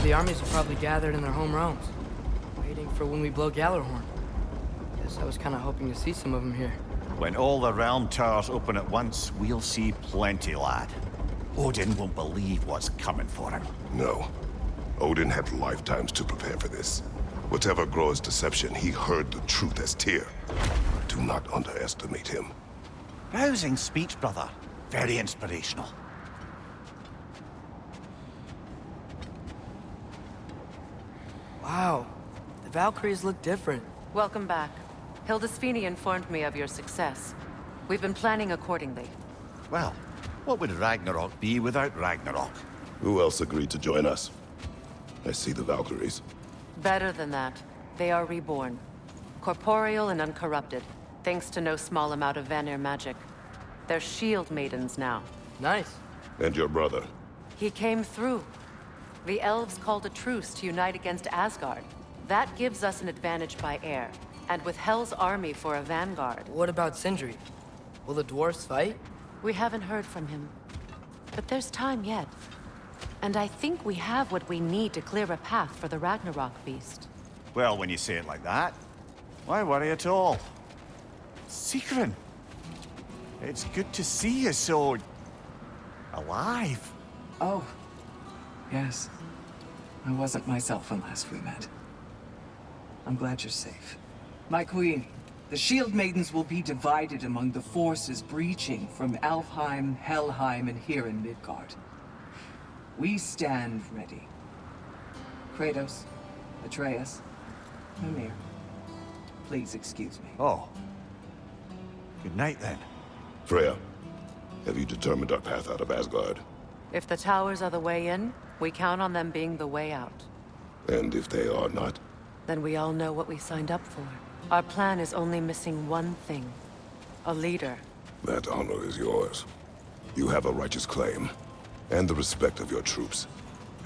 the armies are probably gathered in their home realms, waiting for when we blow Gjallarhorn. Guess I was kind of hoping to see some of them here. When all the realm towers open at once, we'll see plenty, lad. Odin won't believe what's coming for him. No. Odin had lifetimes to prepare for this. Whatever Groa's deception, he heard the truth as Tyr. Do not underestimate him. Rousing speech, brother. Very inspirational. Wow, the Valkyries look different. Welcome back. Hildisfini informed me of your success. We've been planning accordingly. Well, what would Ragnarok be without Ragnarok? Who else agreed to join us? I see the Valkyries. Better than that. They are reborn. Corporeal and uncorrupted, thanks to no small amount of Vanir magic. They're shield maidens now. Nice. And your brother. He came through. The elves called a truce to unite against Asgard. That gives us an advantage by air. And with Hel's army for a vanguard. What about Sindri? Will the dwarves fight? We haven't heard from him. But there's time yet. And I think we have what we need to clear a path for the Ragnarok beast. Well, when you say it like that, why worry at all? Sigrun! It's good to see you so... alive. Oh, yes. I wasn't myself when last we met. I'm glad you're safe. My queen, the Shield Maidens will be divided among the forces breaching from Alfheim, Helheim, and here in Midgard. We stand ready. Kratos, Atreus, Mimir, please excuse me. Oh. Good night, then. Freya, have you determined our path out of Asgard? If the towers are the way in, we count on them being the way out. And if they are not? Then we all know what we signed up for. Our plan is only missing one thing. A leader. That honor is yours. You have a righteous claim, and the respect of your troops.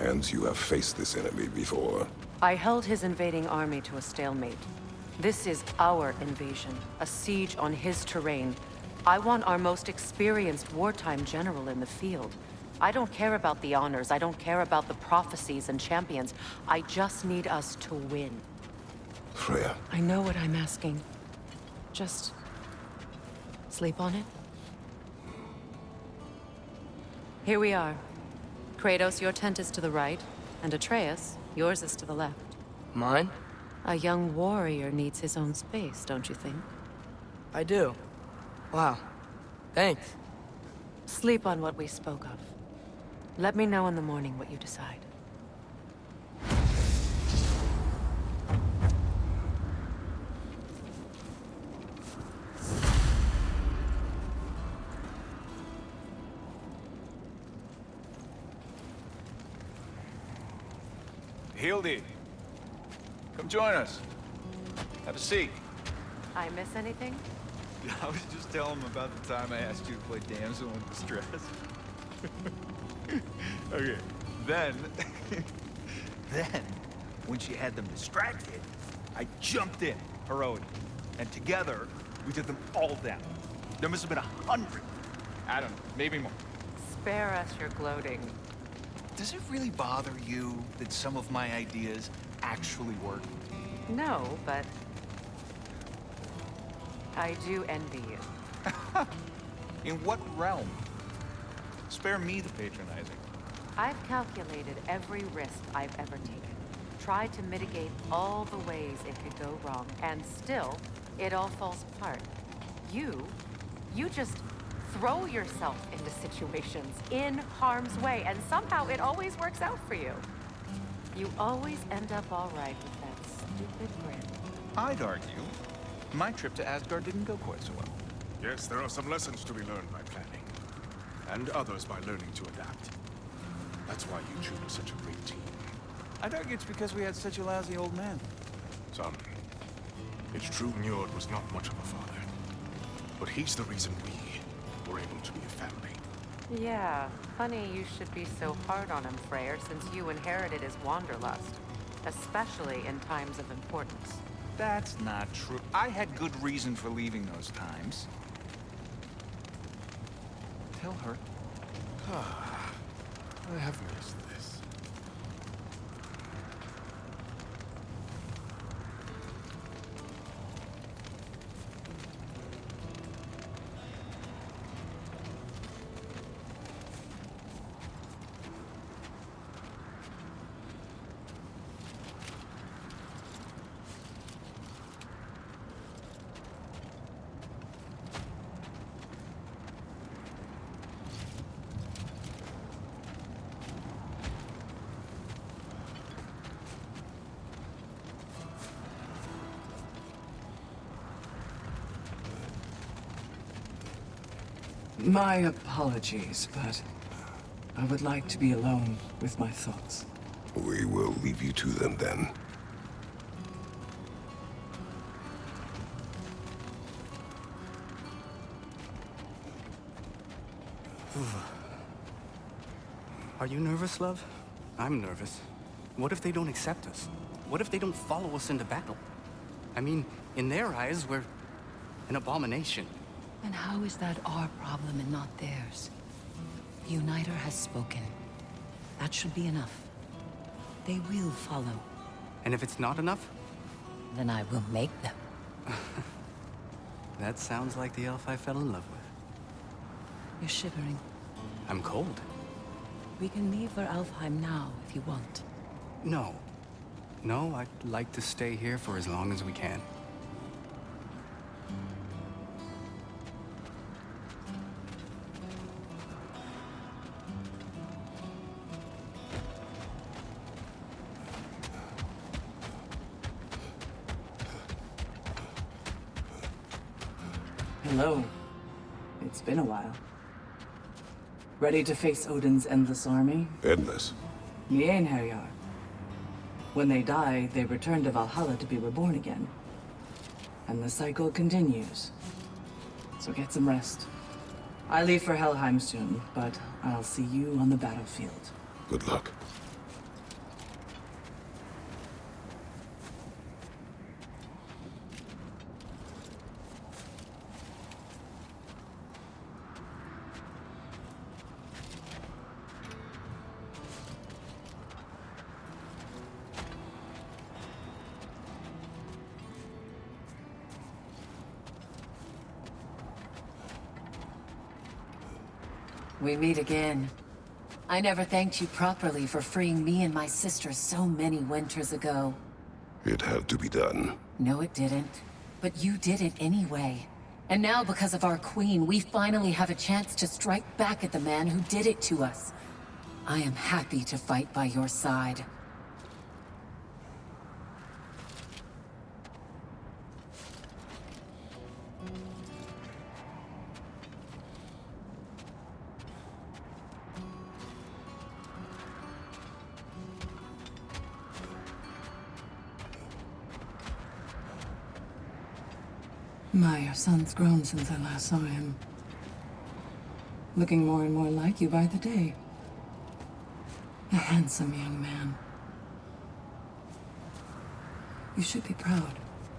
And you have faced this enemy before. I held his invading army to a stalemate. This is our invasion, a siege on his terrain. I want our most experienced wartime general in the field. I don't care about the honors, I don't care about the prophecies and champions. I just need us to win. Freya. I know what I'm asking. Just... sleep on it? Here we are. Kratos, your tent is to the right, and Atreus, yours is to the left. Mine? A young warrior needs his own space, don't you think? I do. Wow. Thanks. Sleep on what we spoke of. Let me know in the morning what you decide. Hildy, come join us. Have a seat. I miss anything? I was just telling him about the time I asked you to play damsel in distress. Okay, then, when she had them distracted, I jumped in, heroically, and together, we took them all down. There must have been 100. I don't know, maybe more. Spare us your gloating. Does it really bother you that some of my ideas actually work? No, but... I do envy you. In what realm? Spare me the patronizing. I've calculated every risk I've ever taken. Tried to mitigate all the ways it could go wrong, and still, it all falls apart. You just throw yourself into situations in harm's way, and somehow it always works out for you. You always end up all right with that stupid grin. I'd argue my trip to Asgard didn't go quite so well. Yes, there are some lessons to be learned by planning, and others by learning to adapt. That's why you choose such a great team. I'd argue it's because we had such a lousy old man. Some. It's true Njord was not much of a father, but he's the reason we were able to be a family. Yeah, funny you should be so hard on him, Freyr, since you inherited his wanderlust. Especially in times of importance. That's not true. I had good reason for leaving those times. Tell her. I have missed this. My apologies, but I would like to be alone with my thoughts. We will leave you to them then. Are you nervous, love? I'm nervous. What if they don't accept us? What if they don't follow us into battle? I mean, in their eyes, we're an abomination. And how is that our problem and not theirs? The Uniter has spoken. That should be enough. They will follow. And if it's not enough? Then I will make them. That sounds like the elf I fell in love with. You're shivering. I'm cold. We can leave for Alfheim now, if you want. No. No, I'd like to stay here for as long as we can. Hello. It's been a while. Ready to face Odin's endless army? Endless. Yen Herjar. When they die, they return to Valhalla to be reborn again. And the cycle continues. So get some rest. I leave for Helheim soon, but I'll see you on the battlefield. Good luck. We meet again. I never thanked you properly for freeing me and my sister so many winters ago. It had to be done. No, it didn't. But you did it anyway. And now, because of our queen, we finally have a chance to strike back at the man who did it to us. I am happy to fight by your side. My son's grown since I last saw him. Looking more and more like you by the day. A handsome young man. You should be proud.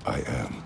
I am.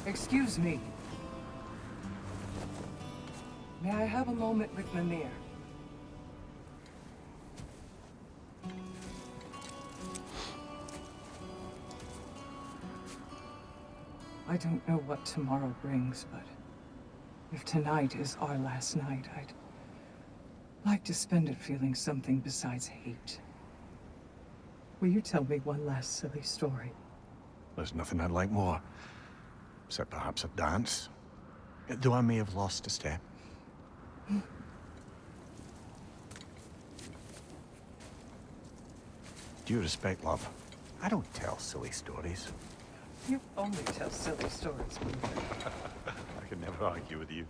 Excuse me. May I have a moment with Mimir? I don't know what tomorrow brings, but if tonight is our last night, I'd like to spend it feeling something besides hate. Will you tell me one last silly story? There's nothing I'd like more. Except perhaps a dance. Though I may have lost a step. Due respect, love. I don't tell silly stories. You only tell silly stories, Mimir. I can never argue with you.